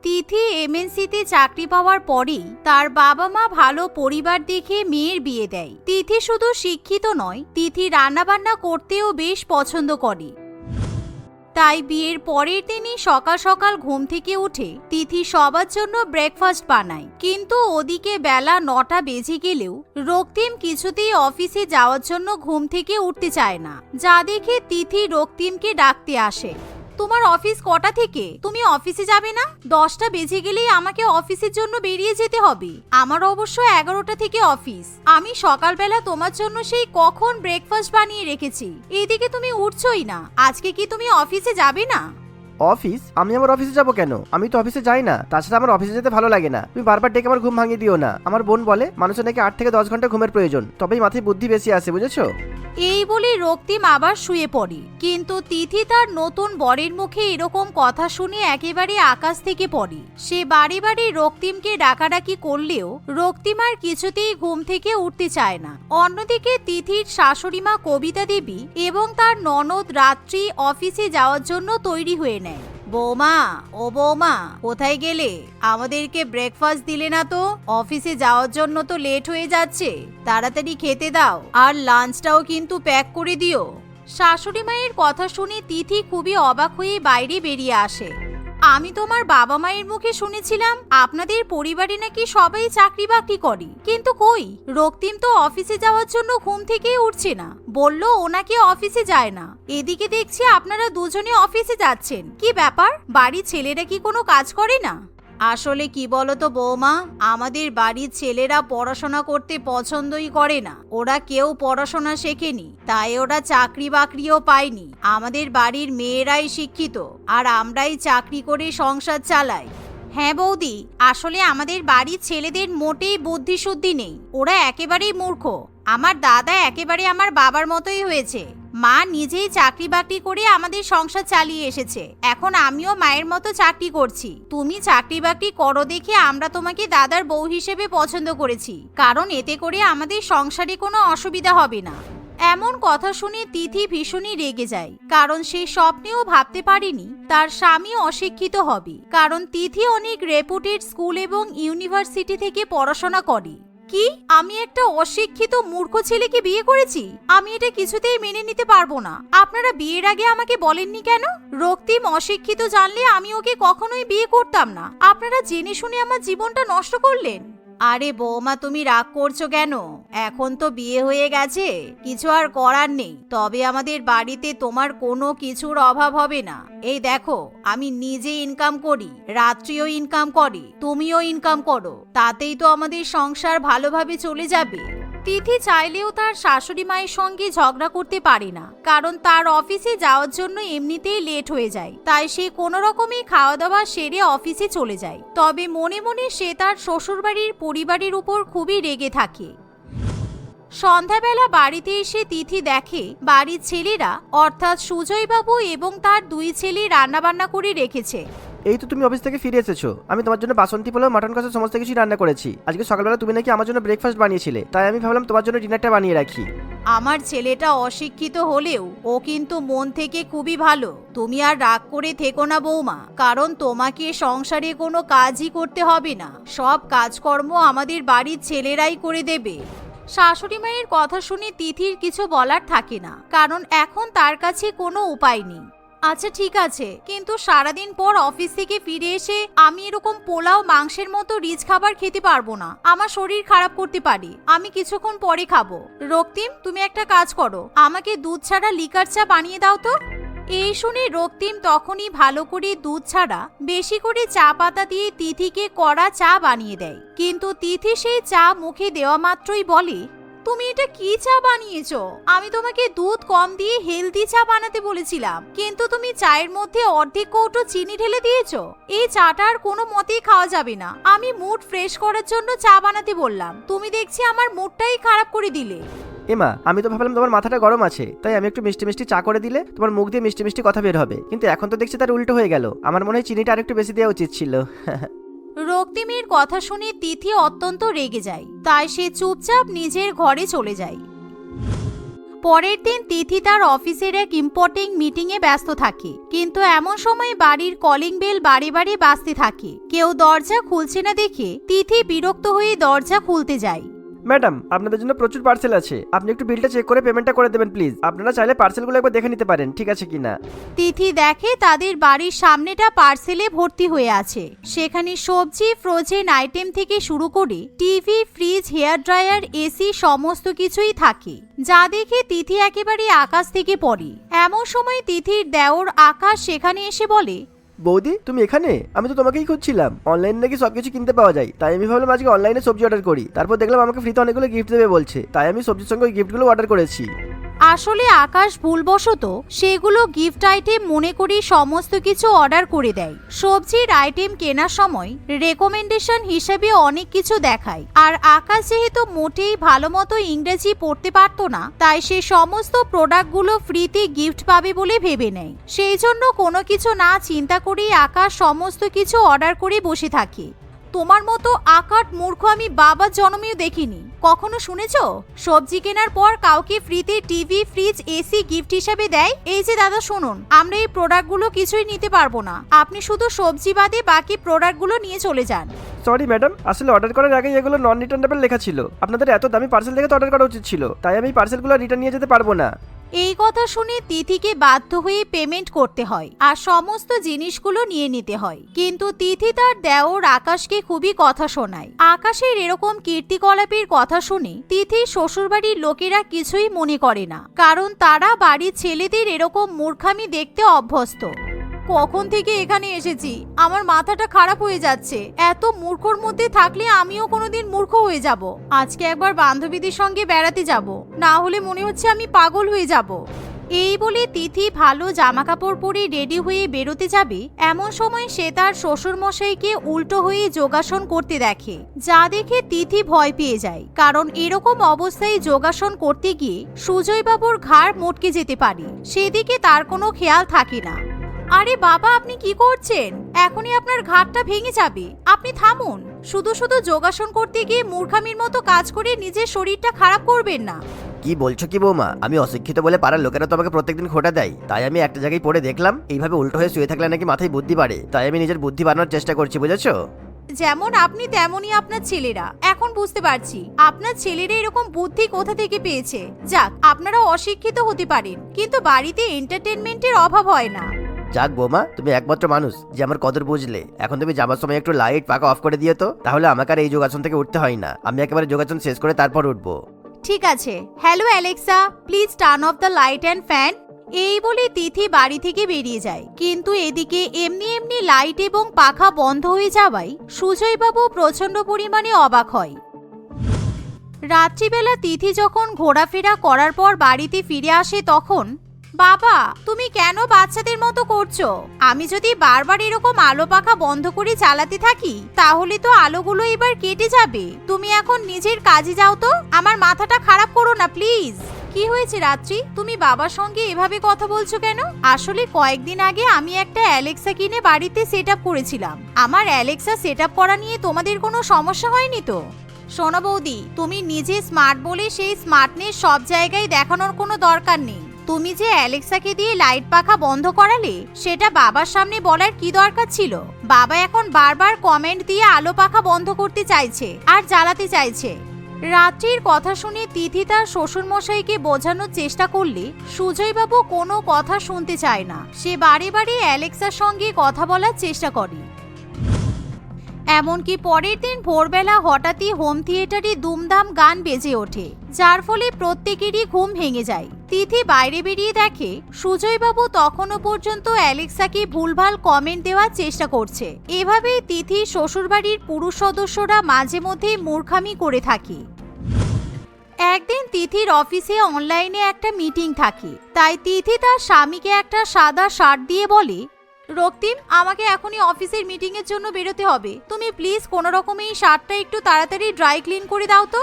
তিথি এমএনসিতে চাকরি পাওয়ার পরেই তার বাবা মা ভালো পরিবার দেখে মেয়ের বিয়ে দেয়। তিথি শুধু শিক্ষিত নয়, তিথি রান্নাবান্না করতেও বেশ পছন্দ করে। তাই বিয়ের পরের দিনই সকাল সকাল ঘুম থেকে উঠে তিথি সবার জন্য ব্রেকফাস্ট বানায়। কিন্তু ওদিকে বেলা 9টা বেজে গেলেও রক্তিম কিছুতেই অফিসে যাওয়ার জন্য ঘুম থেকে উঠতে চায় না, যা দেখে তিথি রক্তিমকে ডাকতে আসে। তোমার অফিস কটা থেকে? তুমি অফিসে যাবে না? 10টা বেজে গেলেই আমাকে অফিসের জন্য বেরিয়ে যেতে হবে। আমার অবশ্য 11টা থেকে অফিস। আমি সকালবেলা তোমার জন্য সেই কখন ব্রেকফাস্ট বানিয়ে রেখেছি, এদিকে তুমি উঠছই না। আজকে কি তুমি অফিসে যাবে না? অফিস? আমি আমার অফিসে যাব কেন? আমি তো অফিসে যাই না। তাছাড়া আমার অফিসে যেতে ভালো লাগে না। তুমি বারবার ডেকে আমার ঘুম ভাঙিয়ে দিও না। আমার বোন বলে মানুষের নাকি 8 থেকে 10 ঘন্টা ঘুমের প্রয়োজন, তবেই মাথায় বুদ্ধি বেশি আসে, বুঝেছো? এই বলে রক্তিম আবার শুয়ে পড়ে। কিন্তু তিথি তার নতুন বরের মুখে এরকম কথা শুনে একেবারে আকাশ থেকে পড়ে। সে বাড়ি বাড়ি রক্তিমকে ডাকাডাকি করলেও রক্তিম আর কিছুতেই ঘুম থেকে উঠতে চায় না। অন্যদিকে তিথির শাশুড়ি মা কবিতা দেবী এবং তার ননদ রাত্রি অফিসে যাওয়ার জন্য তৈরি হয়ে নেয়। বৌমা, ও বৌমা, কোথায় গেলে? আমাদেরকে ব্রেকফাস্ট দিলে না তো? অফিসে যাওয়ার জন্য তো লেট হয়ে যাচ্ছে, তাড়াতাড়ি খেতে দাও, আর লাঞ্চটাও কিন্তু প্যাক করে দিও। শাশুড়ি মায়ের কথা শুনে তিথি খুবই অবাক হয়ে বাইরে বেরিয়ে আসে। আমি তোমার বাবা মায়ের মুখে শুনেছিলাম আপনাদের পরিবারে নাকি সবাই চাকরি বাকরি করে, কিন্তু কই, রক্তিম তো অফিসে যাওয়ার জন্য ঘুম থেকেই উঠছে না। বলল ও নাকি অফিসে যায় না। এদিকে দেখছি আপনারা দুজনে অফিসে যাচ্ছেন। কি ব্যাপার? বাড়ির ছেলেরা কি কোনো কাজ করে না? আসলে কি বলতো বৌমা, আমাদের বাড়ির ছেলেরা পড়াশোনা করতে পছন্দই করে না। ওরা কেউ পড়াশোনা শেখেনি, তাই ওরা চাকরি বাকরিও পায়নি। আমাদের বাড়ির মেয়েরাই শিক্ষিত, আর আমরাই চাকরি করে সংসার চালাই। হ্যাঁ বৌদি, আসলে আমাদের বাড়ির ছেলেদের মোটেই বুদ্ধি শুদ্ধি নেই, ওরা একেবারেই মূর্খ। আমার দাদা একেবারে আমার বাবার মতোই হয়েছে। মা নিজেই চাকরি বাকরি করে আমাদের সংসার চালিয়ে এসেছে, এখন আমিও মায়ের মতো চাকরি করছি। তুমি চাকরি বাকরি করো দেখে আমরা তোমাকে দাদার বউ হিসেবে পছন্দ করেছি, কারণ এতে করে আমাদের সংসারে কোনো অসুবিধা হবে না। এমন কথা শুনে তিথি ভীষণই রেগে যায়, কারণ সে স্বপ্নেও ভাবতে পারেনি তার স্বামী অশিক্ষিত হবে। কারণ তিথি অনেক রেপুটেড স্কুল এবং ইউনিভার্সিটি থেকে পড়াশোনা করে। কি, আমি একটা অশিক্ষিত মূর্খ ছেলেকে বিয়ে করেছি? আমি এটা কিছুতেই মেনে নিতে পারবো না। আপনারা বিয়ের আগে আমাকে বলেননি কেন? রক্তিম অশিক্ষিত জানলে আমি ওকে কখনোই বিয়ে করতাম না। আপনারা জেনে শুনে আমার জীবনটা নষ্ট করলেন। আরে বৌমা, তুমি রাগ করছো কেন? এখন তো বিয়ে হয়ে গেছে, কিছু আর করার নেই। তবে আমাদের বাড়িতে তোমার কোনো কিছুর অভাব হবে না। এই দেখো, আমি নিজে ইনকাম করি, রাত্রিও ইনকাম করে, তুমিও ইনকাম করো, তাতেই তো আমাদের সংসার ভালোভাবে চলে যাবে। তিথি চাইলেও তার শাশুড়ি মায়ের সঙ্গে ঝগড়া করতে পারে না, কারণ তার অফিসে যাওয়ার জন্য এমনিতেই লেট হয়ে যায়। তাই সে কোনো রকমই খাওয়া দাওয়া সেরে অফিসে চলে যায়। তবে মনে মনে সে তার শ্বশুরবাড়ির পরিবারের উপর খুবই রেগে থাকে। সন্ধ্যাবেলা বাড়িতে এসে তিথি দেখে বাড়ির ছেলেরা অর্থাৎ সুজয় বাবু এবং তার 2 ছেলে রান্নাবান্না করে রেখেছে। এই তো তুমি অফিস থেকে ফিরে এসেছো। আমি তোমার জন্য বাসন্তী পোলাও, মাটন কষা সমস্ত কিছু রান্না করেছি। আজকে সকালবেলা তুমি নাকি আমার জন্য ব্রেকফাস্ট বানিয়েছিলে, তাই আমি ভাবলাম তোমার জন্য ডিনারটা বানিয়ে রাখি। আমার ছেলেটা অশিক্ষিত হলেও ও কিন্তু মন থেকে খুবই ভালো। তুমি আর রাগ করে থেকো না বৌমা, কারণ তোমাকে সংসারে কোনো কাজই করতে হবে না। সব কাজকর্ম আমাদের বাড়ির ছেলেরাই করে দেবে। শাশুড়ি মায়ের কথা শুনে তিথির কিছু বলার থাকে না, কারণ এখন তার কাছে কোনো উপায় নেই। আচ্ছা ঠিক আছে, কিন্তু সারাদিন পর অফিস থেকে ফিরে এসে আমি এরকম পোলাও মাংসের মতো রিচ খাবার খেতে পারবো না, আমার শরীর খারাপ করতে পারে। আমি কিছুক্ষণ পরে খাবো। রক্তিম, তুমি একটা কাজ করো, আমাকে দুধ ছাড়া লিকার চা বানিয়ে দাও তো। এই শুনে রক্তিম তখনই ভালো করে দুধ ছাড়া বেশি করে চা পাতা দিয়ে তিথিকে কড়া চা বানিয়ে দেয়। কিন্তু তিথি সেই চা মুখে দেওয়া মাত্রই বলে, তুমি এটা কি চা বানিয়েছো? আমি তোমাকে দুধ কম দিয়ে হেলদি চা বানাতে বলেছিলাম, কিন্তু তুমি চায়ের মধ্যে অর্ধেক কৌটো চিনি ঢেলে দিয়েছো। এই চাটা আর কোনো মতেই খাওয়া যাবে না। আমি মুড ফ্রেশ করার জন্য চা বানাতে বললাম, তুমি দেখছি আমার মুডটাই খারাপ করে দিলে। এমা, আমি তো ভাবলাম তোমার মাথাটা গরম আছে, তাই আমি একটু মিষ্টি মিষ্টি চা করে দিলে তোমার মুখ দিয়ে মিষ্টি মিষ্টি কথা বের হবে, কিন্তু এখন তো দেখছি তার উল্টো হয়ে গেল। আমার মনে হয় চিনিটা আরেকটু বেশি দেওয়া উচিত ছিল। রক্তিমের কথা শুনে তিথি অত্যন্ত রেগে যায়, তাই সে চুপচাপ নিজের ঘরে চলে যায়। পরের দিন তিথি তার অফিসের এক ইম্পর্টেন্ট মিটিংয়ে ব্যস্ত থাকে, কিন্তু এমন সময় বাড়ির কলিং বেল বারে বারে বাজতে থাকে। কেউ দরজা খুলছে না দেখে তিথি বিরক্ত হয়ে দরজা খুলতে যায়। ম্যাডাম, আপনাদের জন্য প্রচুর পার্সেল আছে, আপনি একটু বিলটা চেক করে পেমেন্টটা করে দেবেন প্লিজ। আপনারা চাইলে পার্সেলগুলো একবার দেখে নিতে পারেন ঠিক আছে কিনা। তিথি দেখে তাদের বাড়ির সামনেটা পার্সেলে ভর্তি হয়ে আছে। সেখানে সবজি, ফ্রোজেন আইটেম থেকে শুরু করে TV, fridge, hair dryer, AC সমস্ত কিছুই থাকে, যা দেখে তিথি একেবারে আকাশ থেকে পড়ে। এমন সময় তিথির দেওর আকাশ সেখানে এসে বলে, বৌদি তুমি এখানে? আমি তো তোমাকেই খুঁজছিলাম। অনলাইনে নাকি সবকিছু কিনতে পাওয়া যায়, তাই আমি ভাবলাম আজকে অনলাইনে সবজি অর্ডার করি। তারপর দেখলাম আমাকে ফ্রিতে অনেকগুলো গিফট দেবে বলছে, তাই আমি সবজির সঙ্গে ওই গিফটগুলো অর্ডার করেছি। আসলে আকাশ ভুলবশত সেগুলো গিফট আইটেম মনে করে সমস্ত কিছু অর্ডার করে দেয়। সবজির আইটেম কেনার সময় রেকমেন্ডেশন হিসেবে অনেক কিছু দেখায়, আর আকাশ যেহেতু মোটেই ভালো মতো ইংরেজি পড়তে পারতো না, তাই সে সমস্ত প্রোডাক্টগুলো ফ্রিতে গিফট পাবে বলে ভেবে নেয়। সেই জন্য কোনো কিছু না চিন্তা করেই আকাশ সমস্ত কিছু অর্ডার করে বসে থাকে। তোমার মতো আকাট মূর্খ আমি বাবার জন্মেও দেখিনি। কখনো শুনেছো সবজি কেনার পর কাউকে ফ্রিতে টিভি, ফ্রিজ, এসি গিফট হিসেবে দেয়? এই যে দাদা শুনুন, আমরা এই প্রোডাক্টগুলো কিছুই নিতে পারবো না, আপনি শুধু সবজি বাদে বাকি প্রোডাক্টগুলো নিয়ে চলে যান। সরি ম্যাডাম, আসলে অর্ডার করার আগেই এগুলো নন রিটার্নেবল লেখা ছিল। আপনাদের এত দামি পার্সেল দেখে তো অর্ডার করা উচিত ছিল, তাই আমি পার্সেলগুলো রিটার্ন নিয়ে যেতে পারবো না। এই কথা শুনে তিথিকে বাধ্য হয়ে পেমেন্ট করতে হয় আর সমস্ত জিনিসগুলো নিয়ে নিতে হয়। কিন্তু তিথি তার দেওর আকাশকে খুবই কথা শোনায়। আকাশের এরকম কীর্তিকলাপের কথা শুনে তিথির শ্বশুরবাড়ির লোকেরা কিছুই মনে করে না, কারণ তারা বাড়ির ছেলেদের এরকম মূর্খামি দেখতে অভ্যস্ত। কখন থেকে এখানে এসেছি, আমার মাথাটা খারাপ হয়ে যাচ্ছে। এত মূর্খর মধ্যে থাকলে আমিও কোনোদিন মূর্খ হয়ে যাব। আজকে একবার বান্ধবীদের সঙ্গে বেড়াতে যাব, না হলে মনে হচ্ছে আমি পাগল হয়ে যাব। এই বলে তিথি ভালো জামা কাপড় পরে রেডি হয়ে বেরোতে যাবে, এমন সময় সে তার শ্বশুর মশাইকে উল্টো হয়ে যোগাসন করতে দেখে, যা দেখে তিথি ভয় পেয়ে যায়, কারণ এরকম অবস্থায় যোগাসন করতে গিয়ে সুজয় বাবুর ঘাড় মটকে যেতে পারে। সেদিকে তার কোনো খেয়াল থাকে না। আরে বাবা, আপনি কি করছেন? এখনই আপনার ঘাটটা ভেঙে যাবে, আপনি থামুন। শুধু শুধু যোগাসন করতে গিয়ে মূর্খামির মতো কাজ করে নিজের শরীরটা খারাপ করবেন না। কি বলছো কি বৌমা? আমি অশিক্ষিত বলে পাড়ার লোকেরা তো আমাকে প্রত্যেকদিন খোটা দেয়, তাই আমি একটা জায়গায় পড়ে দেখলাম এইভাবে উল্টো হয়ে শুয়ে থাকলে নাকি মাথায় বুদ্ধি বাড়ে, তাই আমি নিজের বুদ্ধি বাড়ানোর চেষ্টা করছি, বুঝেছো? যেমন আপনি তেমনই আপনার ছেলেরা। এখন বুঝতে পারছি আপনার ছেলেরা এরকম বুদ্ধি কোথা থেকে পেয়েছে। যাক, আপনারা অশিক্ষিত হতে পারেন, কিন্তু বাড়িতে এন্টারটেনমেন্টের অভাব হয় না। যাক বৌমা, তুমি একমাত্র মানুষ যে আমার কদর বুঝলে। এখন তুমি যাবার সময় একটু লাইট পাকা অফ করে দিও তো, তাহলে আমাকে আর এই যোগাসন থেকে উঠতে হয় না। আমি একেবারে যোগাসন শেষ করে তারপর উঠবো। ঠিক আছে। Hello Alexa, please turn off the light and fan. এই বলে তিথি বাড়ি থেকে বেরিয়ে যায়, কিন্তু এদিকে এমনি এমনি লাইট এবং পাখা বন্ধ হয়ে যাওয়ায় সুজয়বাবু প্রচন্ড পরিমাণে অবাক হয়। রাত্রিবেলা তিথি যখন ঘোরাফেরা করার পর বাড়িতে ফিরে আসে, তখন বাবা, তুমি কেন বাচ্চাদের মতো করছো? আমি যদি বারবার এরকম আলো পাখা বন্ধ করে চালাতে থাকি, তাহলে তো আলোগুলো এবার কেটে যাবে। তুমি এখন নিজের কাজে যাও তো, আমার মাথাটা খারাপ করো না প্লিজ। কি হয়েছে রাত্রি, তুমি বাবার সঙ্গে এভাবে কথা বলছো কেন? আসলে কয়েকদিন আগে আমি একটা অ্যালেক্সা কিনে বাড়িতে সেট আপ করেছিলাম। আমার অ্যালেক্সা সেট আপ করা নিয়ে তোমাদের কোনো সমস্যা হয়নি তো? শোনো বৌদি, তুমি নিজে স্মার্ট বলে সেই স্মার্টনেস সব জায়গায় দেখানোর কোনো দরকার নেই। তুমি যে অ্যালেক্সাকে দিয়ে লাইট পাখা বন্ধ করালে, সেটা বাবার সামনে বলার কি দরকার ছিল? বাবা এখন বারবার কমেন্ট দিয়ে আলো পাখা বন্ধ করতে চাইছে আর জ্বালাতে চাইছে। রাত্রির কথা শুনে তিথি তার শ্বশুর মশাইকে বোঝানোর চেষ্টা করলে সুজয়বাবু কোনো কথা শুনতে চায় না। সে বারে বারে অ্যালেক্সার সঙ্গে কথা বলার চেষ্টা করে। এমনকি পরের দিন ভোরবেলা হঠাৎই হোম থিয়েটারে দুমদাম গান বেজে ওঠে, যার ফলে প্রত্যেকেরই ঘুম ভেঙে যায়। তিথি বাইরে বেরিয়ে দেখে সুজয়বাবু তখনও পর্যন্ত অ্যালেক্সাকে ভুলভাল কমেন্ট দেওয়ার চেষ্টা করছে। এভাবেই তিথি শ্বশুরবাড়ির পুরুষ সদস্যরা মাঝে মধ্যে মূর্খামি করে থাকে। একদিন তিথির অফিসে অনলাইনে একটা মিটিং থাকে, তাই তিথি তার স্বামীকে একটা সাদা শার্ট দিয়ে বলে, রক্তিম, আমাকে এখনই অফিসের মিটিং এর জন্য বেরোতে হবে। তুমি প্লিজ কোনো রকমে এই শার্টটা একটু তাড়াতাড়ি ড্রাই ক্লিন করে দাও তো।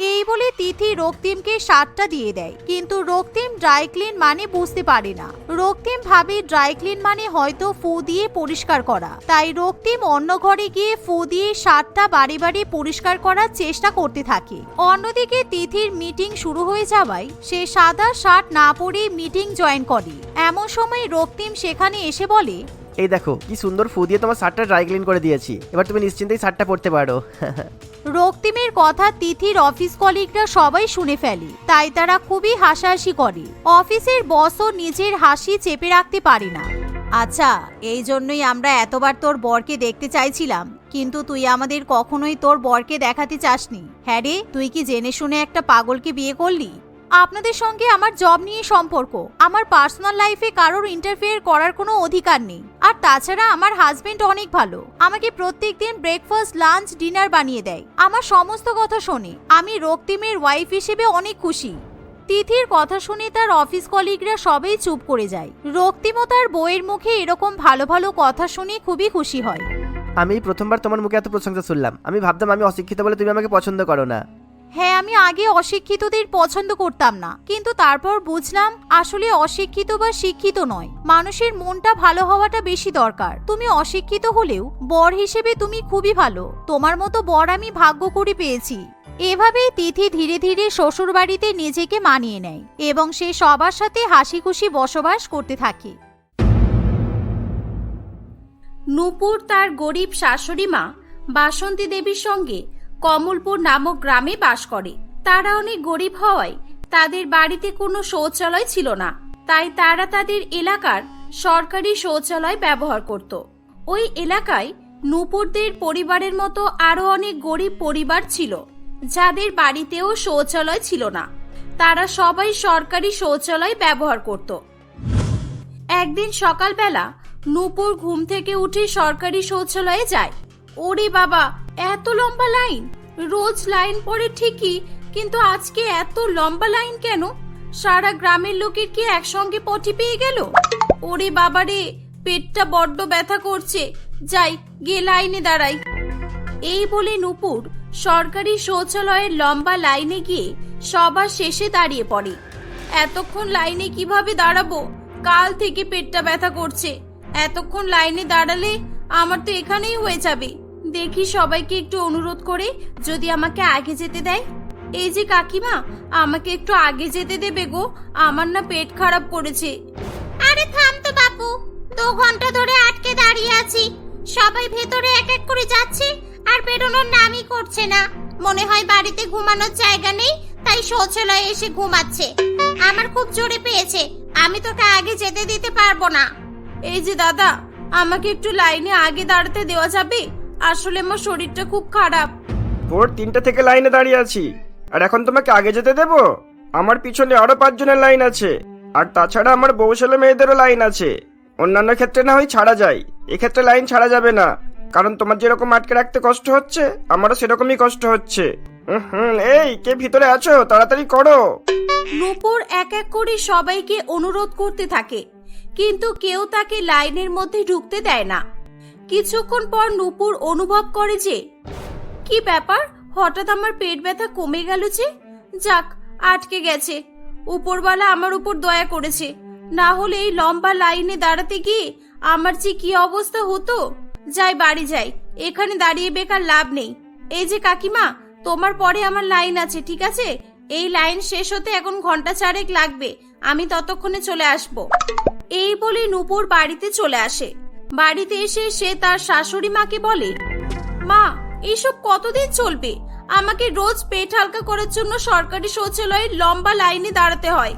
এই বলে তিথি রক্তিমকে শার্টটা দিয়ে দেয়, কিন্তু রক্তিম ড্রাই ক্লিন মানে বুঝতে পারে না। রক্তিম ভাবে ড্রাই ক্লিন মানে হয়তো ফু দিয়ে পরিষ্কার করা, তাই রক্তিম অন্য ঘরে গিয়ে ফু দিয়ে শার্টটা বাড়ি বাড়ি পরিষ্কার করার চেষ্টা করতে থাকে। অন্যদিকে তিথির মিটিং শুরু হয়ে যাওয়ায় সে সাদা শার্ট না পরে মিটিং জয়েন করে। এমন সময় রক্তিম সেখানে এসে বলে, এই দেখো কি সুন্দর ফু দিয়ে তোমার শার্টটা ড্রাই ক্লিন করে দিয়েছি, এবার তুমি নিশ্চিন্তেই শার্টটা পরতে পারো। রক্তিমের কথা তিথির অফিস কলিগরা সবাই শুনে ফেলে, তাই তারা খুবই হাসাহাসি করে। অফিসের বসও নিজের হাসি চেপে রাখতে পারে না। আচ্ছা, এই জন্যই আমরা এতবার তোর বরকে দেখতে চাইছিলাম, কিন্তু তুই আমাদের কখনোই তোর বরকে দেখাতে চাসনি। হ্যাঁ রে, তুই কি জেনে শুনে একটা পাগলকে বিয়ে করলি? আপনাদের সঙ্গে আমার জব নিয়ে সম্পর্ক, আমার পার্সোনাল লাইফে কারোর ইন্টারফেয়ার করার কোনো অধিকার নেই। আর তাছাড়া আমার হাজবেন্ড অনেক ভালো, আমাকে প্রত্যেকদিন ব্রেকফাস্ট, লাঞ্চ, ডিনার বানিয়ে দেয়, আমার সমস্ত কথা শোনে। আমি রক্তিমের ওয়াইফ হিসেবে অনেক খুশি। তিথির কথা শুনে তার অফিস কলিগরা সবাই চুপ করে যায়। রক্তিমও তার বউয়ের মুখে এরকম ভালো ভালো কথা শুনে খুবই খুশি হয়। আমি প্রথমবার তোমার মুখে এত প্রশংসা শুনলাম। আমি ভাবতাম আমি অশিক্ষিত বলে তুমি আমাকে পছন্দ করো না। হ্যাঁ, আমি আগে অশিক্ষিতদের পছন্দ করতাম না, কিন্তু তারপর বুঝলাম আসলে অশিক্ষিত বা শিক্ষিত নয়, মানুষের মনটা ভালো হওয়াটা বেশি দরকার। তুমি অশিক্ষিত হলেও বর হিসেবে তুমি খুবই ভালো, তোমার মতো বর আমি ভাগ্য করে পেয়েছি। এভাবেই তিথি ধীরে ধীরে শ্বশুর বাড়িতে নিজেকে মানিয়ে নেয় এবং সে সবার সাথে হাসি খুশি বসবাস করতে থাকে। নূপুর তার গরিব শাশুড়ি মা বাসন্তী দেবীর সঙ্গে কমলপুর নামক গ্রামে বাস করে। তারা অনেক গরিব হওয়ায় তাদের বাড়িতে কোনো শৌচালয় ছিল না, তাই তারা তাদের এলাকার সরকারি শৌচালয় ব্যবহার করত। ওই এলাকায় নূপুরদের পরিবারের মতো আরো অনেক গরিব পরিবার ছিল, যাদের বাড়িতেও শৌচালয় ছিল না। তারা সবাই সরকারি শৌচালয় ব্যবহার করত। একদিন সকালবেলা নূপুর ঘুম থেকে উঠে সরকারি শৌচালয়ে যায়। ওরে বাবা, এত লম্বা লাইন! রোজ লাইন পড়ে ঠিকই, কিন্তু আজকে এত লম্বা লাইন কেন? সারা গ্রামের লোকের কি একসঙ্গে পটি পেয়ে গেল? ওরে বাবা রে, পেটটা বড্ড ব্যথা করছে, যাই গিয়ে লাইনে দাঁড়াই। এই বলে নূপুর সরকারি শৌচালয়ের লম্বা লাইনে গিয়ে সবার শেষে দাঁড়িয়ে পড়ে। এতক্ষণ লাইনে কিভাবে দাঁড়াবো? কাল থেকে পেটটা ব্যথা করছে, এতক্ষণ লাইনে দাঁড়ালে আমার তো এখানেই হয়ে যাবে। দেখি সবাইকে একটু অনুরোধ করে যদি আমাকে আগে যেতে দেয়। এই যে কাকিমা, আমাকে একটু আগে যেতে দেবে গো, আমার না পেট খারাপ করেছে। আরে থাম তো বাপু, 2 ঘন্টা ধরে আটকে দাঁড়িয়ে আছি, সবাই ভেতরে এক এক করে যাচ্ছে আর বেরোনোর নামই করছে না। মনে হয় বাড়িতে ঘুমানোর জায়গা নেই, তাই শৌচালয়ে এসে ঘুমাচ্ছে। আমার খুব জোরে পেয়েছে, আমি তোকে আগে যেতে দিতে পারবো না। এই যে দাদা, আমাকে একটু লাইনে আগে দাঁড়াতে দেওয়া যাবে? আসলে আমার শরীরটা খুব খারাপ। ভোর 3টা থেকে লাইনে দাঁড়িয়ে আছি, আর এখন তোমাকে আগে যেতে দেব? আমার পিছনে আরো 5 জনের লাইন আছে, আর তাছাড়া আমার বউ ছেলে মেয়েদেরও লাইন আছে। অন্যান্য ক্ষেত্রে না হয় ছাড়া যায়, এক্ষেত্রে লাইন ছাড়া যাবে না, কারণ তোমার যেরকম আটকে রাখতে কষ্ট হচ্ছে আমারও সেরকমই কষ্ট হচ্ছে। এই কে ভিতরে আছো, তাড়াতাড়ি করো। নূপুর এক এক করে সবাইকে অনুরোধ করতে থাকে, কিন্তু কেউ তাকে লাইনের মধ্যে ঢুকতে দেয় না। কিছুক্ষণ পর নূপুর অনুভব করে যে কি ব্যাপার, হঠাৎ আমার পেট ব্যথা কমে গেল যে। যাক, আটকে গেছে, উপরওয়ালা আমার উপর দয়া করেছে, না হলে এই লম্বা লাইনে দাঁড়াতে গিয়ে আমার যে কি অবস্থা হতো। যাই বাড়ি যাই, এখানে দাঁড়িয়ে বেকার লাভ নেই। এই যে কাকিমা, তোমার পরে আমার লাইন আছে, ঠিক আছে? এই লাইন শেষ হতে এখন ঘন্টা 4 লাগবে, আমি ততক্ষণে চলে আসব। এই বলে নূপুর বাড়িতে চলে আসে। বাড়িতে এসে সে তার শাশুড়ি মাকে বলে, মা, এইসব কতদিন চলবে? আমাকে রোজ পেট হালকা করার জন্য সরকারি শৌচালয়ে লম্বা লাইনে দাঁড়াতে হয়।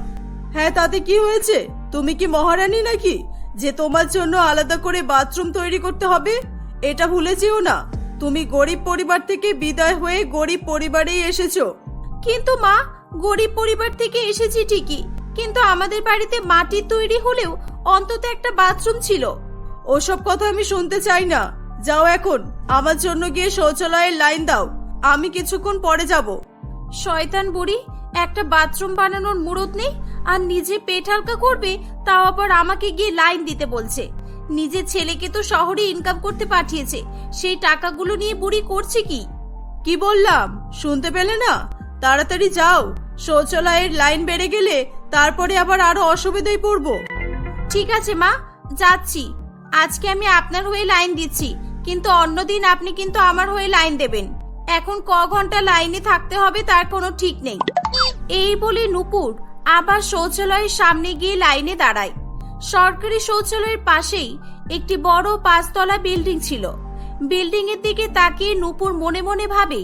হ্যাঁ, তাতে কি হয়েছে? তুমি কি মহারানী নাকি যে তোমার জন্য আলাদা করে বাথরুম তৈরি করতে হবে? এটা ভুলে যেও না, তুমি গরিব পরিবার থেকে বিদায় হয়ে গরিব পরিবারেই এসেছো। কিন্তু মা, গরিব পরিবার থেকে এসেছি ঠিকই, কিন্তু আমাদের বাড়িতে মাটির তৈরি হলেও অন্তত একটা বাথরুম ছিল। ওসব কথা আমি শুনতে চাই না, যাও এখন আমার জন্য গিয়ে শৌচালয়ের লাইন দাও, আমি কিছুক্ষণ পরে যাব। শয়তান বুড়ি, একটা বাথরুম বানানোর মুরত নেই, আর নিজে পেট হালকা করবে, তাও আবার আমাকে গিয়ে লাইন দিতে বলছে। নিজের ছেলেকে তো শহরে ইনকাম করতে পাঠিয়েছে, সেই টাকাগুলো নিয়ে বুড়ি করছে কি? কি বললাম শুনতে পেলে না? তাড়াতাড়ি যাও, শৌচালয়ের লাইন বেড়ে গেলে তারপরে আবার আরো অসুবিধায় পড়বো। ঠিক আছে মা, যাচ্ছি। আজকে আমি আপনার হয়ে লাইন দিচ্ছি, কিন্তু অন্যদিন আপনি কিন্তু আমার হয়ে লাইন দেবেন। এখন ক ঘন্টা লাইনে থাকতে হবে তার কোনো ঠিক নেই। এই বলে নূপুর আবার শৌচালয়ের সামনে গিয়ে লাইনে দাঁড়ায়। সরকারি শৌচালয়ের পাশেই একটি বড় 5 তলা বিল্ডিং ছিল। বিল্ডিং এর দিকে তাকিয়ে নূপুর মনে মনে ভাবে,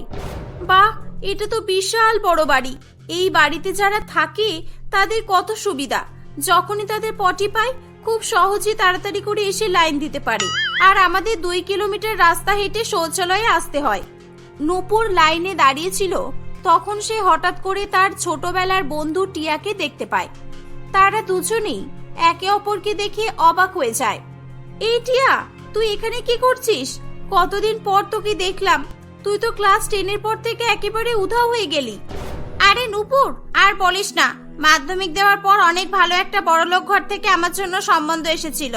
বাহ, এটা তো বিশাল বড় বাড়ি। এই বাড়িতে যারা থাকে তাদের কত সুবিধা। যখনই তাদের পটি পায় খুব সহজে তাড়াতাড়ি করে এসে লাইন দিতে পারে, আর আমাদের 2 কিলোমিটার রাস্তা হেঁটে শৌচালয়ে আসতে হয়। নূপুর লাইনে দাঁড়িয়েছিল, তখন সে হঠাৎ করে তার ছোটবেলার বন্ধু টিয়াকে দেখতে পায়। তারা দুজনেই একে অপরকে দেখে অবাক হয়ে যায়। এই টিয়া, তুই এখানে কি করছিস? কতদিন পর তোকে দেখলাম। তুই তো ক্লাস 10 পর থেকে একেবারে উধাও হয়ে গেলি। আরে নূপুর, আর বলিস না, মাধ্যমিক দেওয়ার পর অনেক ভালো একটা বড়লোক ঘর থেকে আমার জন্য সম্বন্ধ এসেছিল।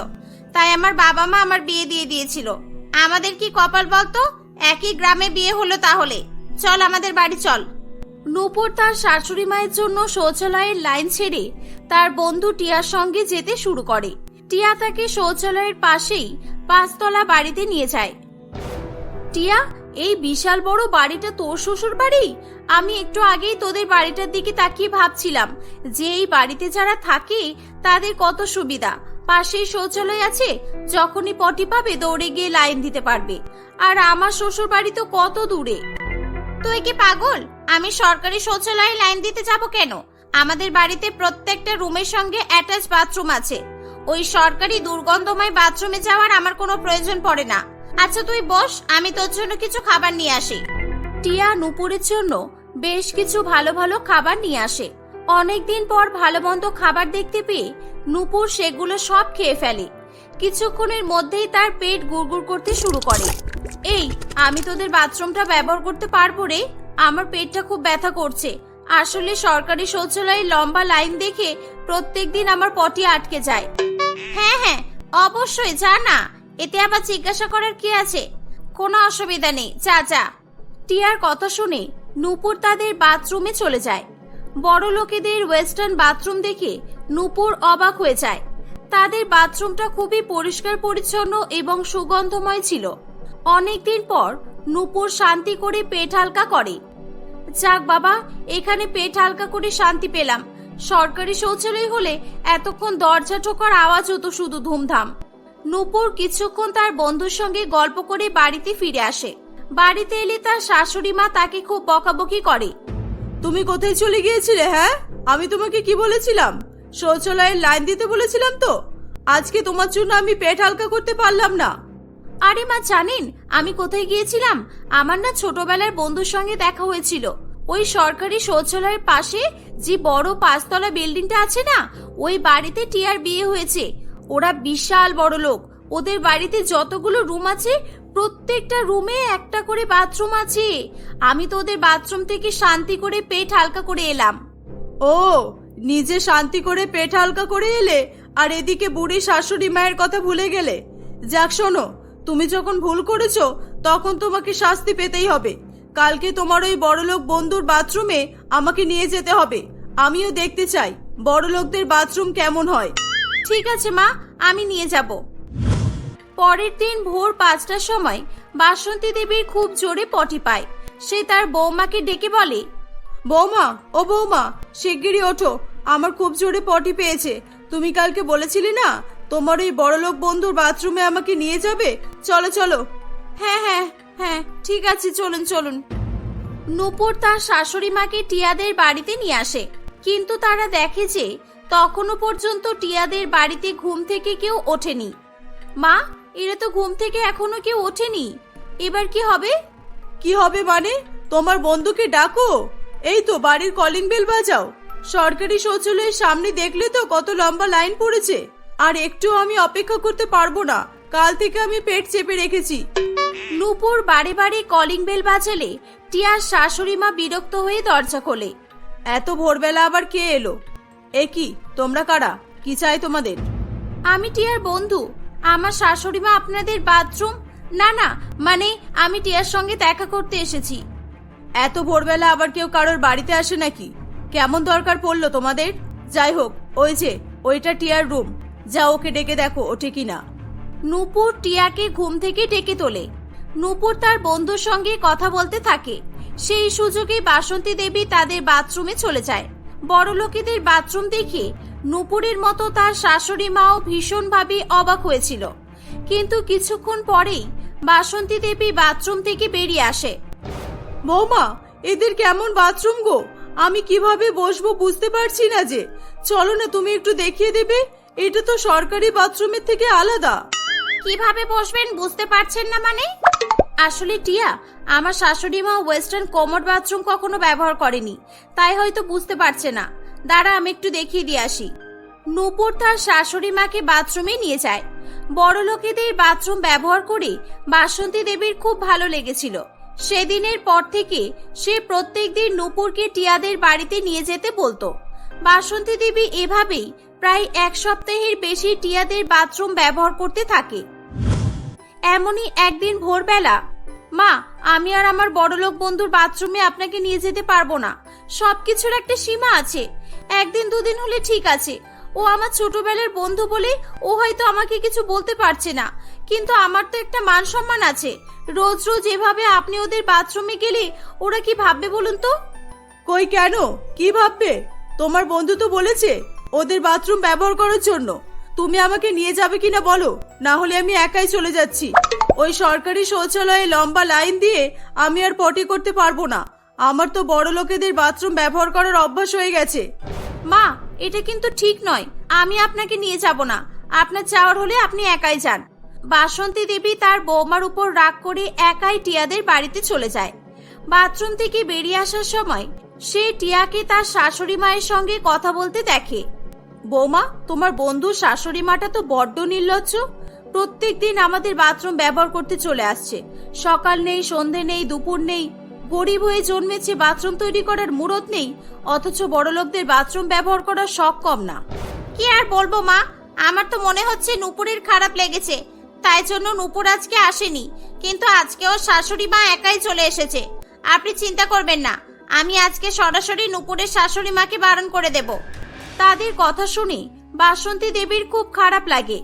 তাই আমার বাবা মা আমার বিয়ে দিয়ে দিয়েছিল। আমাদের কি কপাল বলতো, একই গ্রামে বিয়ে হলো। তাহলে চল আমাদের বাড়ি চল। নূপুর তার শাশুড়ি মায়ের জন্য শৌচালয়ের লাইন ছেড়ে তার বন্ধু টিয়ার সঙ্গে যেতে শুরু করে। টিয়া তাকে শৌচালয়ের পাশেই 5 তলা বাড়িতে নিয়ে যায়। টিয়া, এই বিশাল বড় বাড়িটা তোর শ্বশুর বাড়ি? আমি একটু আগেই তোদের বাড়িটার দিকে তাকিয়ে ভাবছিলাম যে এই বাড়িতে যারা থাকে তাদের কত সুবিধা। পাশেই শৌচালয় আছে, যখনই পটি পাবে দৌড়ে গিয়ে লাইন দিতে পারবে। আর আমার শ্বশুর বাড়ি তো কত দূরে। তুই কি পাগল? আমি সরকারি শৌচালয়ে লাইন দিতে যাব কেন? আমাদের বাড়িতে প্রত্যেকটা রুমের সঙ্গে অ্যাটাচ বাথরুম আছে। ওই সরকারি দুর্গন্ধময় বাথরুমে যাওয়ার আমার কোনো প্রয়োজন পড়ে না। আচ্ছা তুই বস, আমি তোর জন্য কিছু খাবার নিয়ে আসি। টিয়া নূপুরের জন্য বেশ কিছু ভালো ভালো খাবার নিয়ে আসে। অনেকদিন পর ভালো মন্দ খাবার দেখতে পেয়ে নূপুর সেগুলো সব খেয়ে ফেলে। কিছুক্ষণের মধ্যেই তার পেট গুড়গুড় করতে শুরু করে। এই, আমি তোদের বাথরুমটা ব্যবহার করতে পারবো রে? আমার পেটটা খুব ব্যথা করছে। আসলে সরকারি শৌচালয়ে লম্বা লাইন দেখে প্রত্যেকদিন আমার পটি আটকে যায়। হ্যাঁ হ্যাঁ, অবশ্যই যা না, এতে আবার জিজ্ঞাসা করার কি আছে? কোনো অসুবিধা নেই, যা যা। টিয়ার কথা শুনে নূপুর তাদের বাথরুমে চলে যায়। বড় লোকেদের ওয়েস্টার্ন বাথরুম দেখে নূপুর অবাক হয়ে যায়। তাদের বাথরুমটা খুবই পরিষ্কার পরিচ্ছন্ন এবং সুগন্ধময় ছিল। অনেকদিন পর নূপুর শান্তি করে পেট হালকা করে। যাক বাবা, এখানে পেট হালকা করে শান্তি পেলাম। সরকারি শৌচালয় হলে এতক্ষণ দরজা ঠোকার আওয়াজ হতো শুধু ধুমধাম। নূপুর কিছুক্ষণ তার বন্ধুর সঙ্গে গল্প করে বাড়িতে ফিরে আসে। বাড়িতে এলে তার শাশুড়ি মা তাকে খুব বকাবকি করে। তুমি কোথায় চলে গিয়েছিলে? হ্যাঁ, আমি তোমাকে কি বলেছিলাম? শৌচালয়ের লাইন দিতে বলেছিলাম তো। আজকে তোমার জন্য আমি পেট হালকা করতে পারলাম না। আরে মা, জানেন আমি কোথায় গিয়েছিলাম? আমার না ছোটবেলার বন্ধুর সঙ্গে দেখা হয়েছিল। ওই সরকারি শৌচালয়ের পাশে যে বড় 5 তলা বিল্ডিংটা আছে না, ওই বাড়িতে টিয়ার বিয়ে হয়েছে। ওরা বিশাল বড় লোক। ওদের বাড়িতে যতগুলো রুম আছে প্রত্যেকটা রুমে একটা করে বাথরুম আছে। আমি তো ওদের বাথরুম থেকে শান্তি করে পেট হালকা করে এলাম। ও, নিজে শান্তি করে পেট হালকা করে এলে, আর এদিকে বুড়ি শাশুড়ি মায়ের কথা ভুলে গেলে। যাক শোনো, তুমি যখন ভুল করেছো তখন তোমাকে শাস্তি পেতেই হবে। কালকে তোমার ওই বড়লোক বন্ধুর বাথরুমে আমাকে নিয়ে যেতে হবে। আমিও দেখতে চাই বড়লোকদের বাথরুম কেমন হয়। ঠিক আছে মা, আমি নিয়ে যাব। পরের দিন ভোর 5টার সময় বাসন্তী দেবীর খুব জোরে পটি পায়। সে তার বৌমাকে ডেকে বলে, বৌমা, ও বৌমা, শিগগিরই ওঠো, আমার খুব জোরে পটি পেয়েছে। তুমি কালকে বলেছিলে না তোমার ওই বড়লোক বন্ধুর বাথরুমে আমাকে নিয়ে যাবে? চলো চলো। হ্যাঁ হ্যাঁ হ্যাঁ, ঠিক আছে, চলুন চলুন। নূপুর তার শাশুড়ি মাকে টিয়াদের বাড়িতে নিয়ে আসে, কিন্তু তারা দেখে যে তখনও পর্যন্ত টিয়াদের বাড়িতে ঘুম থেকে কেউ ওঠেনি। মা, এরা তো ঘুম থেকে এখনো কেউ ওঠেনি। এবার কি হবে? কি হবে মানে? তোমার বন্ধুকে ডাকো। এই তো বাড়ির কলিং বেল বাজাও। সরকারি শৌচালয়ের সামনে দেখলে তো কত লম্বা লাইন পড়েছে। আর একটু আমি অপেক্ষা করতে পারবো না। কাল থেকে আমি পেট চেপে রেখেছি। নূপুর বারে বারে কলিং বেল বাজালে টিয়ার শাশুড়ি মা বিরক্ত হয়ে দরজা খোলে। এত ভোরবেলা আবার কে এলো? এ কি, তোমরা কারা? কি চাই তোমাদের? আমি টিয়ার বন্ধু। আমার শাশুড়ি মা আপনাদের বাথরুম। না না, মানে আমি টিয়ার সঙ্গে দেখা করতে এসেছি। এত ভোরবেলা আবার কেউ কারোর বাড়িতে আসে নাকি? কেমন দরকার পড়লো তোমাদের? যাই হোক, ওই যে ওইটা টিয়ার রুম, যা ওকে ডেকে দেখো ওঠে কিনা। নূপুর টিয়াকে ঘুম থেকে ডেকে তোলে। নূপুর তার বন্ধুর সঙ্গে কথা বলতে থাকে। সেই সুযোগে বাসন্তী দেবী তাদের বাথরুমে চলে যায়। বড়লোকেদের বাথরুম দেখে নূপুরের মতো তার শাশুড়ি মাও ভীষণভাবে অবাক হয়েছিল। কিন্তু কিছুক্ষণ পরেই বাসন্তী দেবী বাথরুম থেকে বেরিয়ে আসে। বৌমা, এদের কেমন বাথরুম গো? আমি কিভাবে বসবো বুঝতে পারছি না যে। চলো না, তুমি একটু দেখিয়ে দেবে। এটা তো সরকারি বাথরুমের থেকে আলাদা। কিভাবে বসবেন বুঝতে পারছেন না মানে? আসলে টিয়া, আমার শাশুড়ি মা ওয়েস্টার্ন কমোড বাথরুম কখনো ব্যবহার করেনি, তাই হয়তো বুঝতে পারছে না। দাঁড়া, আমি একটু দেখিয়ে দিয়ে আসি। নূপুর তার শাশুড়ি মাকে বাথরুমে নিয়ে যায়। বড় লোকেদের বাথরুম ব্যবহার করে বাসন্তী দেবীর খুব ভালো লেগেছিল। সেদিনের পর থেকে সে প্রত্যেকদিন নূপুরকে টিয়াদের বাড়িতে নিয়ে যেতে বলতো। বাসন্তী দেবী এভাবেই প্রায় 1 সপ্তাহের বেশি টিয়াদের বাথরুম ব্যবহার করতে থাকে। এমনই একদিন ভোরবেলা, মা, আমি আর আমার বড়লোক বন্ধুর বাথরুমে আপনাকে নিয়ে যেতে পারবো না। সবকিছুর একটা সীমা আছে। একদিন দুদিন হলে ঠিক আছে। ও আমার ছোটবেলার বন্ধু বলে ও হয়তো আমাকে কিছু বলতে পারছে না, কিন্তু আমার তো একটা মান সম্মান আছে। রোজ রোজ এভাবে আপনি ওদের বাথরুমে গেলে ওরা কি ভাববে বলুন তো? কই, কেন? কি ভাববে? তোমার বন্ধু তো বলেছে ওদের বাথরুম ব্যবহার করার জন্য। তুমি আমাকে নিয়ে যাবে কিনা বলো, না হলে আমি একাই চলে যাচ্ছি। ওই সরকারি শৌচালয়ে লম্বা লাইন দিয়ে আমি আর পটি করতে পারবো না। আমার তো বড় লোকেদের বাথরুম ব্যবহার করার অভ্যাস হয়ে গেছে। মা, এটা কিন্তু ঠিক নয়। আমি আপনাকে নিয়ে যাব না। আপনার যাওয়ার হলে আপনি একাই যান। বাসন্তী দেবী তার বৌমার উপর রাগ করে একাই টিয়াদের বাড়িতে চলে যায়। বাথরুম থেকে বেরিয়ে আসার সময় সে টিয়াকে তার শাশুড়ি মায়ের সঙ্গে কথা বলতে দেখে। বৌমা, তোমার বন্ধুর শাশুড়ি মাটা তো বড্ড নির্লজ্জ। প্রত্যেকদিন আমাদের বাথরুম ব্যবহার করতে চলে আসছে। সকাল নেই, সন্ধে নেই, দুপুর নেই। গরিব হয়ে জন্মেছে, বাথরুম তৈরি করার মুরত নেই, অথচ বড়লোকদের বাথরুম ব্যবহার করার শখ কম না। কি আর বলবো মা, আমার তো মনে হচ্ছে নূপুরের খারাপ লেগেছে, তাই জন্য নূপুর আজকে আসেনি। কিন্তু আজকে ওর শাশুড়ি মা একাই চলে এসেছে। আপনি চিন্তা করবেন না, আমি আজকে সরাসরি নূপুরের শাশুড়ি মাকে বারণ করে দেব। তাদের কথা শুনে বাসন্তী দেবীর খুব খারাপ লাগে।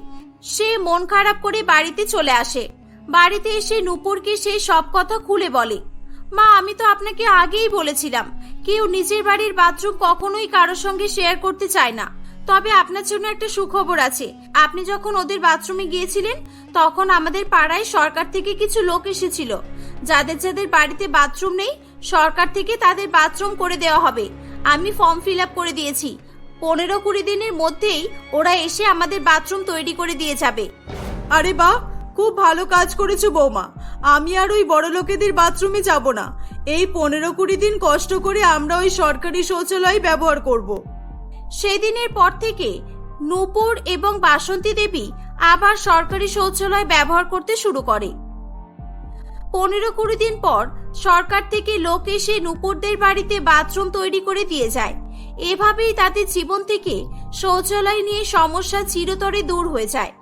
সে মন খারাপ করে বাড়িতে চলে আসে। বাড়িতে এসে নূপুরকে সে সব কথা খুলে বলে। মা, আমি তো আপনাকে আগেই বলেছিলাম, কেউ নিজের বাড়ির বাথরুম কখনোই কারোর সঙ্গে শেয়ার করতে চায় না। তবে আপনার জন্য একটা সুখবর আছে। আপনি যখন ওদের বাথরুমে গিয়েছিলেন, তখন আমাদের পাড়ায় সরকার থেকে কিছু লোক এসেছিল। যাদের যাদের বাড়িতে বাথরুম নেই, সরকার থেকে তাদের বাথরুম করে দেওয়া হবে। আমি ফর্ম ফিল আপ করে দিয়েছি। 15-20 দিনের মধ্যেই ওরা এসে আমাদের বাথরুম তৈরি করে দিয়ে যাবে। আরে বাহ, খুব ভালো কাজ করেছো বৌমা। আমি আর ওই বড় লোকেদের বাথরুমে যাব না। এই 15-20 দিন কষ্ট করে আমরা ওই সরকারি শৌচালয় ব্যবহার করব। সেদিনের পর থেকে নূপুর এবং বাসন্তী দেবী আবার সরকারি শৌচালয় ব্যবহার করতে শুরু করে। 15-20 দিন পর সরকার থেকে লোক এসে নূপুরদের বাড়িতে বাথরুম তৈরি করে দিয়ে যায়। এভাবেই তাদের জীবন থেকে শৌচালয় নিয়ে সমস্যা চিরতরে দূর হয়ে যায়।